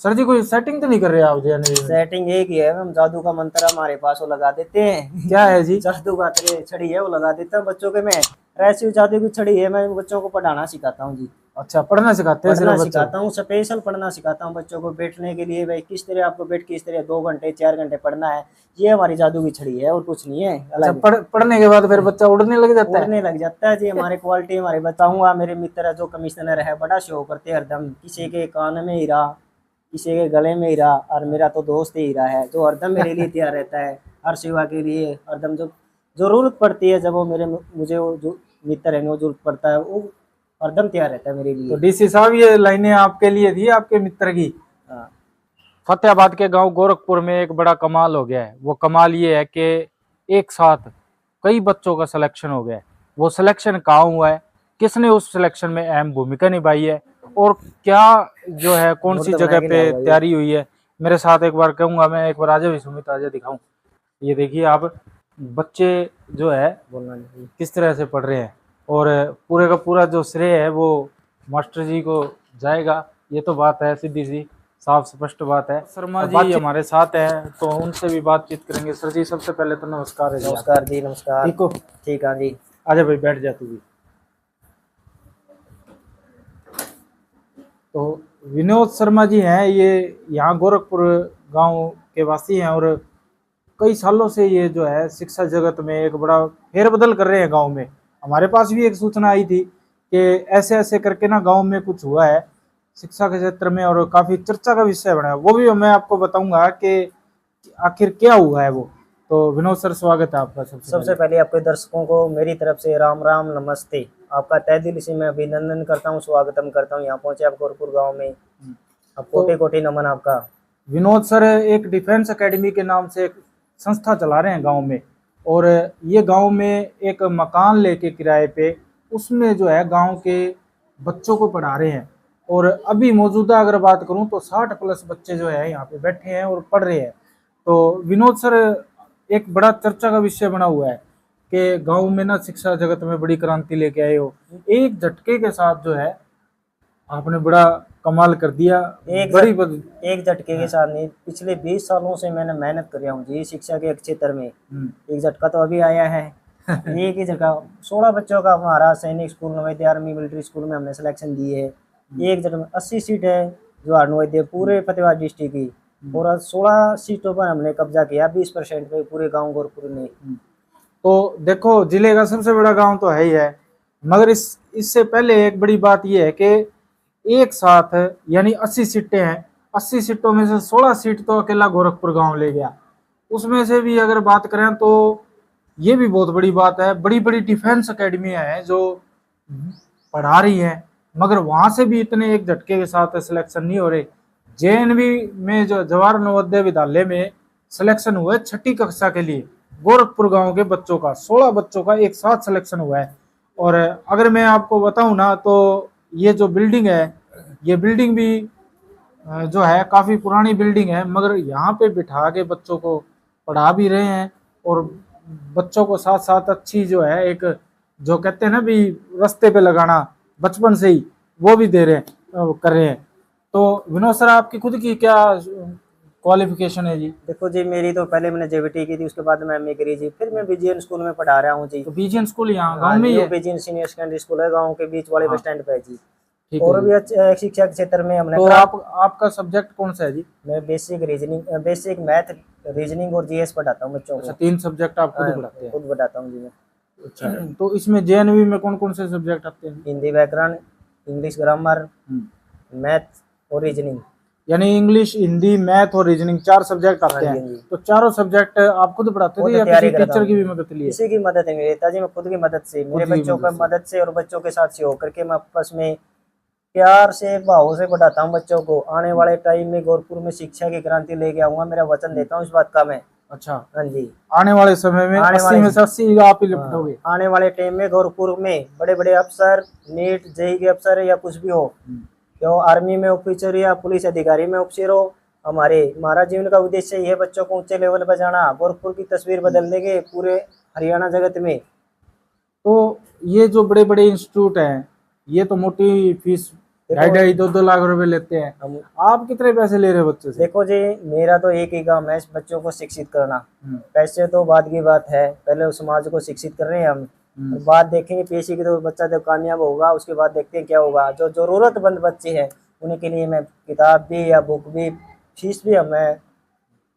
Sir जी कोई setting तो नहीं कर रहे आप जी? सेटिंग एक ही है, हम जादू का मंत्र हमारे पास वो लगा देते हैं। क्या है जी? जादू का छड़ी है, वो लगा देता हूँ बच्चों के। मैं ऐसी जादू की छड़ी है, मैं बच्चों को पढ़ाना सिखाता हूँ जी। अच्छा, पढ़ना सिखाते हैं सिर्फ पढ़ना बच्चों? सिखाता हूँ, स्पेशल पढ़ना सिखाता हूँ बच्चों को, बैठने के लिए भाई किस तरह आपको बैठ के इस तरह 2 घंटे 4 घंटे पढ़ना है। ये हमारी जादू की छड़ी है और कुछ नहीं है अच्छा, अलग। पढ़ने के बाद फिर बच्चा उड़ने लग जाता है? उड़ने लग जाता है जी। हमारे क्वालिटी हमारे बताऊंगा, मेरे मित्र जो कमिश्नर है बड़ा शो करते हैं हरदम, किसी के कान में हीरा, किसी के गले में हीरा, और मेरा तो दोस्त ही हीरा है जो हरदम मेरे लिए तैयार रहता है हर सेवा के लिए। हरदम जो जरूरत पड़ती है, जब वो मुझे वो जो मित्र है वो जरूरत पड़ता है, वो हरदम तैयार रहता है मेरे तो लिए। डीसी साहब ये लाइनें आपके लिए थी, आपके मित्र की? हाँ। फतेहाबाद के गांव गोरखपुर में एक बड़ा कमाल हो गया है। वो कमाल ये है कि एक साथ कई बच्चों का सिलेक्शन हो गया है। वो सिलेक्शन कहाँ हुआ है, किसने उस सिलेक्शन में अहम भूमिका निभाई है, और क्या जो है कौन नोट सी तो बना जगह के लिया पे हुआ ये। तैयारी हुई है, मेरे साथ एक बार कहूंगा मैं। एक बार आजा भी सुमित, आजा दिखाऊं। ये देखिए आप, बच्चे जो है बोलना नहीं। किस तरह से पढ़ रहे हैं, और पूरे का पूरा जो श्रेय है वो मास्टर जी को जाएगा। ये तो बात है, सीधी सी साफ स्पष्ट बात है। शर्मा जी हमारे साथ हैं तो उनसे भी बातचीत करेंगे। सर जी सबसे पहले तो नमस्कार है जी। नमस्कार जी, नमस्कार। ठीक हो? ठीक है जी। आजा भाई, बैठ जा तू भी। तो विनोद शर्मा जी हैं, ये यहाँ गोरखपुर गांव के वासी हैं, और कई सालों से ये जो है शिक्षा जगत में एक बड़ा फेरबदल कर रहे हैं गांव में। हमारे पास भी एक सूचना आई थी कि ऐसे ऐसे करके ना गांव में कुछ हुआ है शिक्षा के क्षेत्र में, और काफी चर्चा का विषय बना है। वो भी मैं आपको बताऊंगा कि आखिर क्या हुआ है वो। तो विनोद सर, स्वागत है आपका। सबसे पहले आपके दर्शकों को मेरी तरफ से राम राम नमस्ते। आपका तहे दिल से मैं अभिनंदन करता हूँ, स्वागतम करता हूँ। यहाँ पहुंचे आप गोरखपुर गांव में, अब कोटि कोटि नमन आपका। विनोद सर एक डिफेंस एकेडमी के नाम से एक संस्था चला रहे हैं गांव में, और ये गांव में एक मकान लेके किराए पे, उसमें जो है गांव के बच्चों को पढ़ा रहे हैं। और अभी मौजूदा अगर बात करूं तो 60+ बच्चे जो है यहाँ पे बैठे हैं और पढ़ रहे हैं। तो विनोद सर, एक बड़ा चर्चा का विषय बना हुआ है कि गांव में ना शिक्षा जगत में बड़ी क्रांति लेके आए हो। एक झटके के साथ जो है आपने बड़ा कमाल कर दिया। एक झटके के साथ नहीं, पिछले 20 सालों से मैंने मेहनत कर रहा हूँ जी शिक्षा के क्षेत्र में। एक झटका तो अभी आया है। एक ही झटका 16 बच्चों का हमारा सैनिक school, Navodaya army military school में हमने सिलेक्शन दिए है। एक झटका 80 सीट है जो नवोदय पूरे फतेहाबाद डिस्ट्रिक्ट की, और 16 सीटों पर हमने कब्जा किया, 20% पे पूरे गाँव गोरखपुर में। तो देखो, जिले का सबसे बड़ा गांव तो है ही है, मगर इससे पहले एक बड़ी बात यह है कि एक साथ यानी 80 सीटें हैं, 80 सीटों में से 16 सीट तो अकेला गोरखपुर गांव ले गया। उसमें से भी अगर बात करें तो ये भी बहुत बड़ी बात है। बड़ी बड़ी डिफेंस अकेडमियां हैं जो पढ़ा रही हैं, मगर वहां से भी इतने एक झटके के साथ सिलेक्शन नहीं हो रहे। जेएनवी में जो जवाहर नवोदय विद्यालय में सिलेक्शन हुआ है 6ठी कक्षा के लिए, गोरखपुर गांव के बच्चों का 16 बच्चों का एक साथ सिलेक्शन हुआ है। और अगर मैं आपको बताऊं ना तो ये जो बिल्डिंग है, ये बिल्डिंग भी जो है काफी पुरानी बिल्डिंग है, मगर यहाँ पे बिठा के बच्चों को पढ़ा भी रहे हैं, और बच्चों को साथ साथ अच्छी जो है एक जो कहते हैं ना भी रास्ते पे लगाना बचपन से ही, वो भी दे रहे हैं, कर रहे हैं। तो विनोद सर, आपकी खुद की क्या क्वालिफिकेशन है जी? देखो जी, मेरी तो पहले मैंने जेबीटी की थी, उसके बाद मैं एमए करी जी, फिर मैं बीजीएन स्कूल में पढ़ा रहा हूँ जी। तो बीजीएन स्कूल यहाँ गांव में ही है? बीजीएन सीनियर सेकेंडरी स्कूल है, गाँव के बीच वाले बस स्टैंड पे जी। ठीक और है भी अच्छे शिक्षा के क्षेत्र में हमने। तो आपका सब्जेक्ट कौन सा है जी? मैं basic reasoning, basic math, reasoning और जीएस पढ़ाता हूँ बच्चों को। 3 सब्जेक्ट आप खुद पढ़ाते हैं? खुद बताता हूँ जी मैं। अच्छा, तो इसमें जेएनवी में कौन कौन से सब्जेक्ट आते हैं? हिंदी व्याकरण, इंग्लिश ग्रामर, मैथ और रीजनिंग। यानी इंग्लिश, हिंदी, मैथ और रीजनिंग 4 सब्जेक्ट आते हैं। तो चारों सब्जेक्ट आप खुद पढ़ाते थे या किसी टीचर की भी मदद ली? किसी की मदद है मेरे जी, मैं खुद की मदद से, मेरे बच्चों की मदद से और बच्चों के साथ सहयोग करके मैं आपस में प्यार से भाव से पढ़ाता हूँ बच्चों को। आने वाले टाइम में गोरखपुर में शिक्षा की क्रांति लेके आऊंगा, मेरा वचन देता हूँ इस बात का मैं। अच्छा, हाँ जी। आने वाले समय में 80 में से 80 आप ही लिपटोगे? आने वाले टाइम में गोरखपुर में बड़े बड़े अफसर, नीट जेई के अफसर या कुछ भी हो, जो आर्मी में ऑफिसर या पुलिस अधिकारी में ऑफिसर हो, हमारा जीवन का उद्देश्य ये है बच्चों को ऊंचे लेवल पर जाना, गोरखपुर की तस्वीर बदल देंगे पूरे हरियाणा जगत में। तो ये जो बड़े बड़े इंस्टीट्यूट हैं, ये तो मोटी फीस ढाई ढाई 2-2 लाख रुपए लेते हैं। हम आप कितने पैसे ले रहे हो बच्चों से? देखो जी, मेरा तो एक ही काम है, बच्चों को शिक्षित करना। पैसे तो बाद की बात है, पहले उस समाज को शिक्षित कर रहे हैं हम, और बाद देखेंगे पैसे की। तो बच्चा जब कामयाब होगा उसके बाद देखते हैं क्या होगा। जो जरूरतमंद बच्चे हैं उनके लिए मैं किताब भी या बुक भी, फीस भी हमें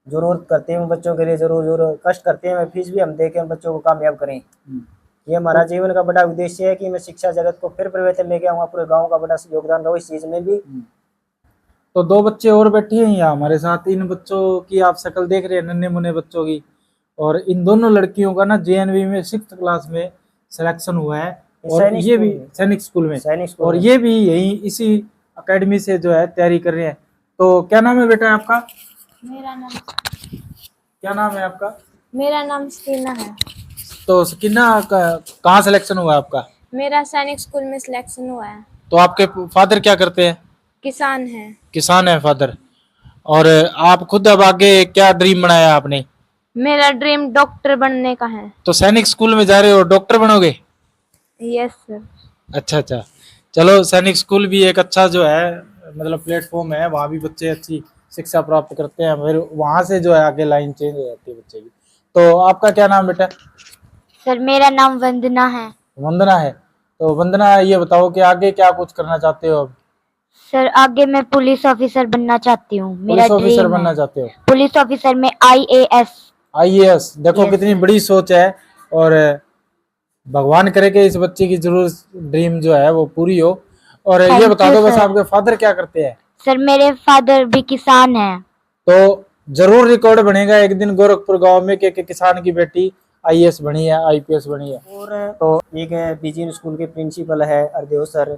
जरूरत करते हैं बच्चों के लिए, जरूर कष्ट करते हैं, फीस भी हम दे के हम बच्चों को कामयाब करें। ये हमारा जीवन का बड़ा उद्देश्य है कि मैं शिक्षा जगत को फिर परिवर्तन लेके आऊंगा, पूरे गांव का बड़ा योगदान रहो इस चीज में भी। तो 2 बच्चे और बैठे हैं यहाँ हमारे साथ। इन बच्चों की आप शक्ल देख रहे हैं, नन्हे मुन्ने बच्चों की। और इन दोनों लड़कियों का ना जेएनवी में 6th क्लास में सिलेक्शन हुआ है, और ये भी सैनिक स्कूल में, और ये भी यही इसी एकेडमी से जो है तैयारी कर रहे हैं। तो क्या नाम है बेटा आपका? मेरा नाम क्या नाम है आपका? मेरा नाम सकीना है। तो सकीना कहाँ सिलेक्शन हुआ आपका? मेरा सैनिक स्कूल में सिलेक्शन हुआ है। तो आपके फादर क्या करते हैं? किसान है। किसान है फादर। और आप खुद अब आगे क्या ड्रीम बनाया आपने? मेरा ड्रीम डॉक्टर बनने का है। तो सैनिक स्कूल में जा रहे हो, डॉक्टर बनोगे? Yes sir. अच्छा अच्छा, चलो सैनिक स्कूल भी एक अच्छा जो है मतलब प्लेटफॉर्म है, वहाँ भी बच्चे अच्छी शिक्षा प्राप्त करते हैं, फिर वहाँ से जो है आगे लाइन चेंज हो जाती है बच्चे की। तो आपका क्या नाम बेटा? सर मेरा नाम वंदना है। वंदना है। तो वंदना, ये बताओ कि आगे क्या कुछ करना चाहते हो अब? सर आगे मैं पुलिस ऑफिसर बनना चाहती हूँ। मेरा पुलिस ऑफिसर ड्रीम बनना है चाहते हो? पुलिस ऑफिसर में आईएएस। आईएएस, देखो Yes, कितनी बड़ी सोच है। और भगवान करे कि इस बच्चे की जरूर ड्रीम जो है वो पूरी हो। और ये Thank बता you, दो बस, sir. आपके फादर क्या करते हैं? सर मेरे फादर भी किसान हैं। तो जरूर रिकॉर्ड बनेगा एक दिन गोरखपुर गांव में कि किसान की बेटी आईएएस बनी है, आईपीएस बनी है। और तो एक बीजी स्कूल के प्रिंसिपल है अरदेव सर,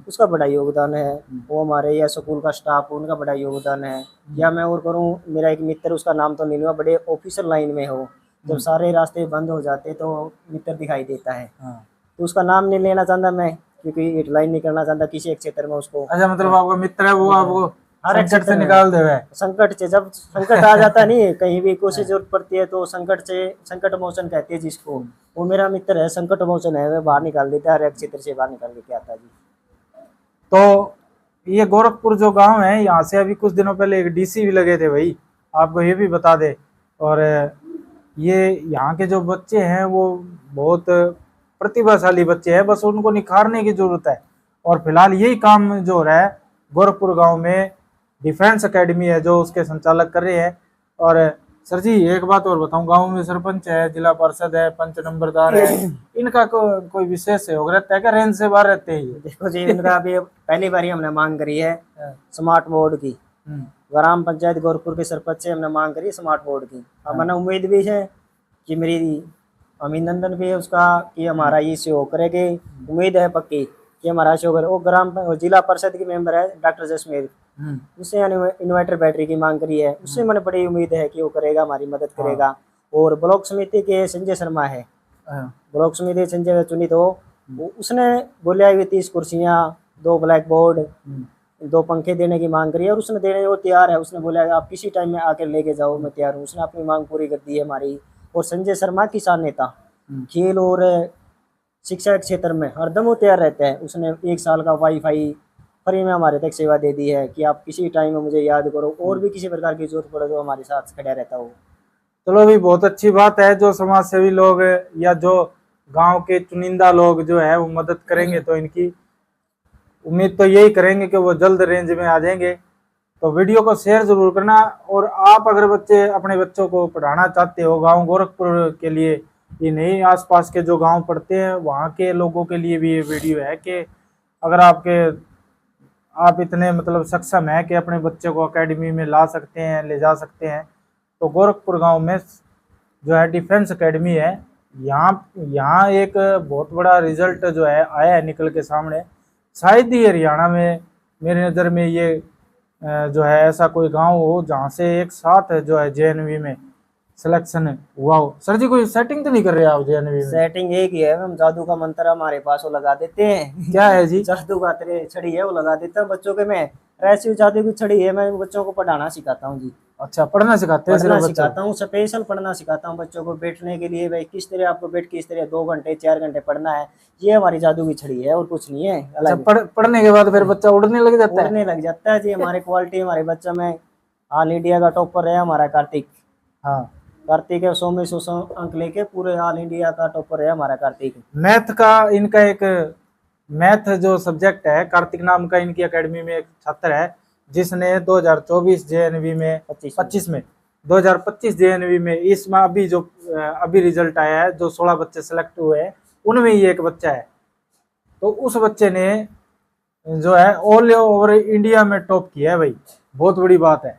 उसका बड़ा योगदान है। वो हमारे या स्कूल का स्टाफ, उनका बड़ा योगदान है। या मैं और करूँ, मेरा एक मित्र, उसका नाम तो नहीं लूँगा, बड़े ऑफिसर लाइन में हो, जब सारे रास्ते बंद हो जाते तो मित्र दिखाई देता है। तो उसका नाम नहीं लेना चाहता मैं, क्योंकि हेडलाइन नहीं करना चाहता किसी एक क्षेत्र में उसको। अच्छा, मतलब आपका मित्र है वो आपको हर एक संकट से निकाल देवे? संकट से, जब संकट आ जाता नहीं कहीं भी कोशिश जरूरत पड़ती है तो संकट से, संकट मोचन कहते हैं जिसको, वो मेरा मित्र है, संकट मोचन है, वह बाहर निकाल देता है, हर एक क्षेत्र से बाहर निकाल के आता है जी। तो ये गोरखपुर जो गांव है, यहाँ से अभी कुछ दिनों पहले एक डीसी भी लगे थे भाई, आपको ये भी बता दे। और ये यहाँ के जो बच्चे हैं वो बहुत प्रतिभाशाली बच्चे हैं, बस उनको निखारने की जरूरत है। और फिलहाल यही काम जो हो रहा है गोरखपुर गांव में, डिफेंस एकेडमी है जो उसके संचालक कर रहे हैं। और सर जी एक बात और बताऊं, गांव में सरपंच है, जिला पार्षद है, पंच नंबरदार है, इनका कोई विशेष सहयोग रहता है क्या? रेंज से बाहर रहते हैं ये? देखो जी, इनका अभी पहली बार हमने मांग करी है स्मार्ट बोर्ड की। ग्राम पंचायत गोरखपुर के सरपंच से हमने मांग करी स्मार्ट बोर्ड की। अब मैंने उम्मीद भी है कि मेरी अभिनंदन भी है उसका कि हमारा ये सहयोग करेगी। उम्मीद है पक्की कि हमारा सहयोग करे। वो ग्राम जिला परिषद की मेंबर है डॉक्टर जसमेर, उससे इन्वर्टर बैटरी की मांग करी है, उससे मैंने बड़ी उम्मीद है कि वो करेगा, हमारी मदद करेगा। और ब्लॉक समिति के संजय शर्मा है, ब्लॉक समिति संजय चुनित हो, उसने बोला है 30 कुर्सियाँ, 2 ब्लैक बोर्ड, 2 पंखे देने की मांग करी है, और उसने देने को तैयार है। उसने बोला आप किसी टाइम में आकर लेके जाओ, मैं तैयार हूँ। उसने अपनी मांग पूरी कर दी है हमारी। और संजय शर्मा किसान नेता, खेल और शिक्षा के क्षेत्र में हरदम वो तैयार रहता है। उसने 1 साल का वाईफाई फ्री में हमारे तक सेवा दे दी है कि आप किसी टाइम में मुझे याद करो, और भी किसी प्रकार की जरूरत पड़े तो हमारे साथ खड़ा रहता हो। चलो भी बहुत अच्छी बात है, जो समाज सेवी लोग या जो गांव के चुनिंदा लोग जो है वो मदद करेंगे, तो इनकी उम्मीद तो यही करेंगे कि वो जल्द रेंज में आ जाएंगे। तो वीडियो को शेयर जरूर करना। और आप अगर अपने बच्चों को पढ़ाना चाहते हो गांव गोरखपुर के लिए, ये नहीं आसपास के जो गांव पढ़ते हैं वहाँ के लोगों के लिए भी ये वीडियो है कि अगर आप इतने मतलब सक्षम है कि अपने बच्चे को एकेडमी में ला सकते हैं, ले जा सकते हैं, तो गोरखपुर गांव में जो है डिफेंस एकेडमी है। यहाँ एक बहुत बड़ा रिजल्ट जो है आया है निकल के सामने। शायद ही हरियाणा में मेरी नज़र में ये जो है ऐसा कोई गांव हो जहाँ से एक साथ जो है जेएनवी में सिलेक्शन हुआ हो। सर जी कोई सेटिंग तो नहीं कर रहे आप जेएनवी में? सेटिंग एक ही है, हम जादू का मंत्र हमारे पास वो लगा देते हैं। क्या है जी? जादू का छड़ी है, वो लगा देता हूँ बच्चों के। मैं ऐसी जादू की छड़ी है, मैं बच्चों को पढ़ाना सिखाता हूँ जी। अच्छा, पढ़ना सिखाते हैं पढ़ना सिर्फ बच्चों? सिखाता हूँ, स्पेशल पढ़ना सिखाता हूँ बच्चों को बैठने के लिए। भाई किस तरह आपको बैठ के इस तरह 2 घंटे 4 घंटे पढ़ना है, ये हमारी जादू की छड़ी है और कुछ नहीं है अच्छा, अलग। पढ़ने के बाद फिर बच्चा उड़ने लग जाता है? उड़ने लग जाता है जी। हमारे क्वालिटी हमारे बच्चा में ऑल इंडिया का टॉपर है हमारा कार्तिक। हाँ। कार्तिक है 100 में 100 अंक लेके पूरे ऑल इंडिया का टॉपर है हमारा कार्तिक। मैथ का इनका एक मैथ जो सब्जेक्ट है, कार्तिक नाम का इनकी एकेडमी में एक छात्र है जिसने 2024 जेएनवी में 25 में 2025 जेएनवी में इसमें अभी जो अभी रिजल्ट आया है, जो 16 बच्चे सेलेक्ट हुए हैं उनमें ये एक बच्चा है। तो उस बच्चे ने जो है ऑल ओवर इंडिया में टॉप किया है भाई, बहुत बड़ी बात है।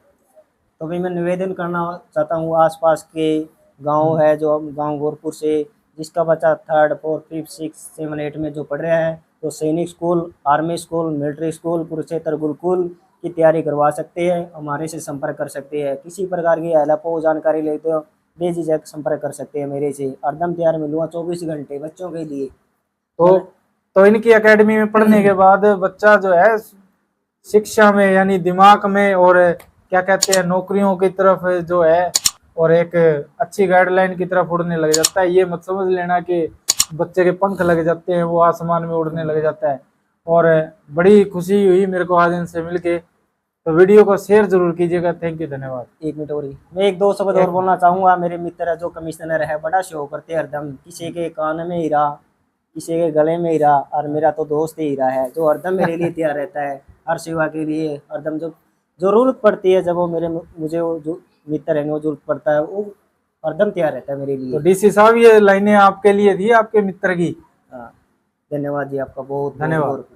तो भाई मैं निवेदन करना चाहता हूँ आसपास के गांव है जो गांव गोरखपुर से, जिसका बच्चा 3rd 4th 5th 6th 7 8 में जो पढ़ रहा है, तो सैनिक school, army school, military school, Kurukshetra Gurukul की तैयारी करवा सकते हैं, हमारे से संपर्क कर सकते हैं। किसी प्रकार की हेल्प हो जानकारी लेते हो बेझिझक संपर्क कर सकते हैं मेरे से। हरदम तैयार मिलूंगा 24 घंटे बच्चों के लिए। तो इनकी एकेडमी में पढ़ने के बाद बच्चा जो है शिक्षा में यानी दिमाग में और क्या कहते हैं नौकरियों की तरफ जो है और एक अच्छी गाइडलाइन की तरफ उड़ने लग जाता है। ये मत समझ लेना कि बच्चे के पंख लग जाते हैं, वो आसमान में उड़ने लग जाता है। और बड़ी खुशी हुई मेरे को आज इनसे मिलके। तो वीडियो को शेयर जरूर कीजिएगा। थैंक यू, धन्यवाद। 1 मिनट और ही मैं 1-2 शब्द और बोलना चाहूँगा। मेरे मित्र जो कमिश्नर है बड़ा शो करते हैं हरदम, किसी के कान में हीरा, किसी के गले में हीरा, और मेरा तो दोस्त ही हीरा है जो हरदम मेरे लिए तैयार रहता है हर सेवा के लिए। हरदम जो जरूरत पड़ती है, जब वो मुझे वो जो मित्र है वो जरूरत पड़ता है, वो हरदम तैयार रहता है मेरे लिए। तो डीसी साहब ये लाइनें आपके लिए थी, आपके मित्र की? हाँ, धन्यवाद जी आपका बहुत धन्यवाद। बहुत।